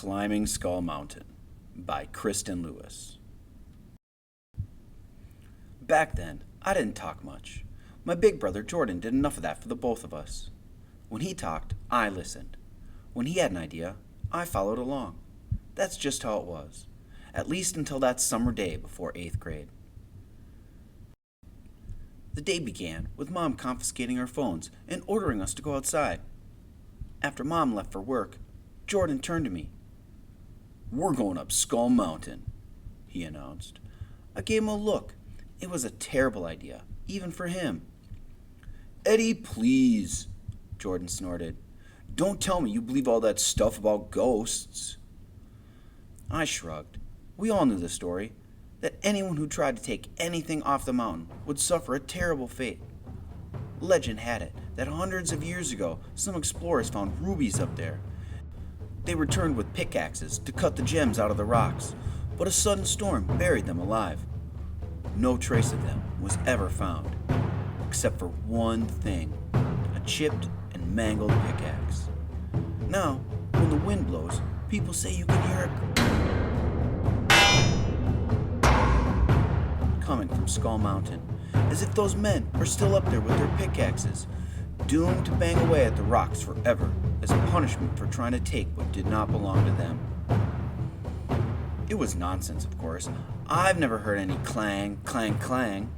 Climbing Skull Mountain by Kristen Lewis. Back then, I didn't talk much. My big brother Jordan did enough of that for the both of us. When he talked, I listened. When he had an idea, I followed along. That's just how it was, at least until that summer day before 8th grade. The day began with Mom confiscating our phones and ordering us to go outside. After Mom left for work, Jordan turned to me. "We're going up Skull Mountain," he announced. I gave him a look. It was a terrible idea, even for him. "Eddie, please," Jordan snorted. "Don't tell me you believe all that stuff about ghosts." I shrugged. We all knew the story, that anyone who tried to take anything off the mountain would suffer a terrible fate. Legend had it that hundreds of years ago, some explorers found rubies up there. They returned with pickaxes to cut the gems out of the rocks, but a sudden storm buried them alive. No trace of them was ever found, except for one thing, a chipped and mangled pickaxe. Now, when the wind blows, people say you can hear it coming from Skull Mountain, as if those men are still up there with their pickaxes, doomed to bang away at the rocks forever as a punishment for trying to take what did not belong to them. It was nonsense, of course. I've never heard any clang, clang, clang,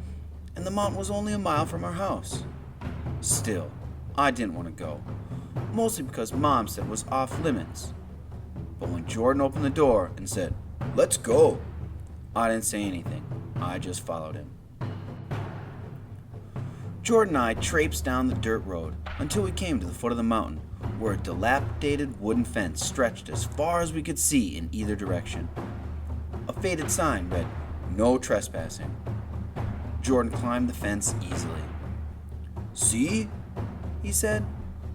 and the mountain was only a mile from our house. Still, I didn't want to go, mostly because Mom said it was off limits. But when Jordan opened the door and said, "Let's go," I didn't say anything. I just followed him. Jordan and I traipsed down the dirt road until we came to the foot of the mountain, where a dilapidated wooden fence stretched as far as we could see in either direction. A faded sign read, "No trespassing." Jordan climbed the fence easily. "See?" he said,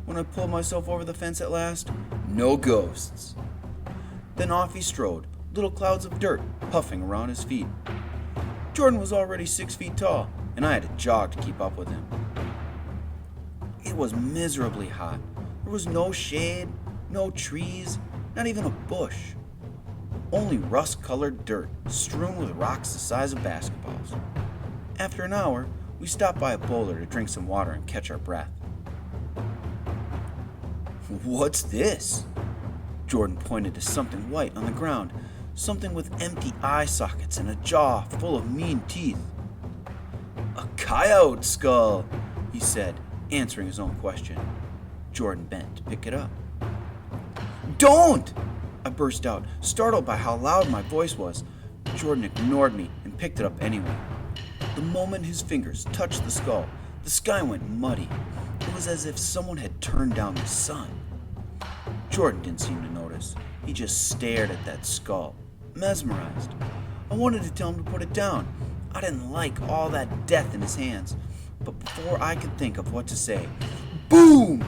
when I pulled myself over the fence at last. "No ghosts." Then off he strode, little clouds of dirt puffing around his feet. Jordan was already 6 feet tall, and I had to jog to keep up with him. It was miserably hot. There was no shade, no trees, not even a bush. Only rust-colored dirt strewn with rocks the size of basketballs. After an hour, we stopped by a boulder to drink some water and catch our breath. "What's this?" Jordan pointed to something white on the ground, something with empty eye sockets and a jaw full of mean teeth. "A coyote skull," he said, answering his own question. Jordan bent to pick it up. "Don't!" I burst out, startled by how loud my voice was. Jordan ignored me and picked it up anyway. The moment his fingers touched the skull, the sky went muddy. It was as if someone had turned down the sun. Jordan didn't seem to notice. He just stared at that skull, mesmerized. I wanted to tell him to put it down. I didn't like all that death in his hands. But before I could think of what to say, boom!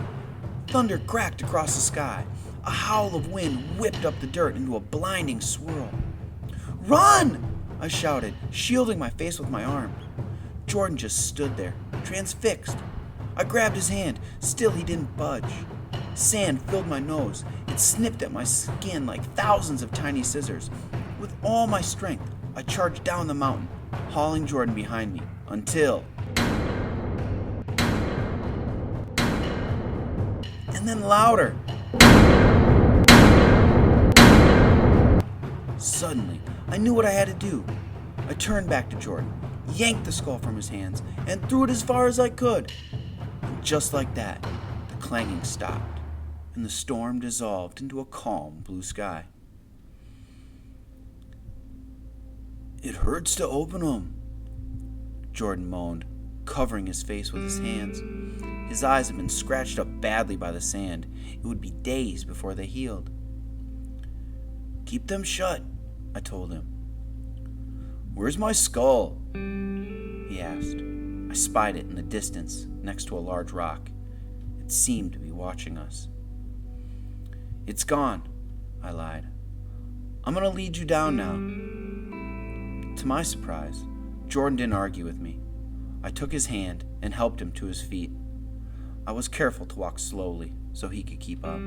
Thunder cracked across the sky. A howl of wind whipped up the dirt into a blinding swirl. "Run!" I shouted, shielding my face with my arm. Jordan just stood there, transfixed. I grabbed his hand. Still he didn't budge. Sand filled my nose. It snipped at my skin like thousands of tiny scissors. With all my strength, I charged down the mountain, hauling Jordan behind me, until... And then louder. Suddenly, I knew what I had to do. I turned back to Jordan, yanked the skull from his hands, and threw it as far as I could. And just like that, the clanging stopped, and the storm dissolved into a calm blue sky. "It hurts to open 'em," Jordan moaned, covering his face with his hands. His eyes had been scratched up badly by the sand. It would be days before they healed. "Keep them shut," I told him. "Where's my skull?" he asked. I spied it in the distance, next to a large rock. It seemed to be watching us. "It's gone," I lied. "I'm going to lead you down now." To my surprise, Jordan didn't argue with me. I took his hand and helped him to his feet. I was careful to walk slowly so he could keep up.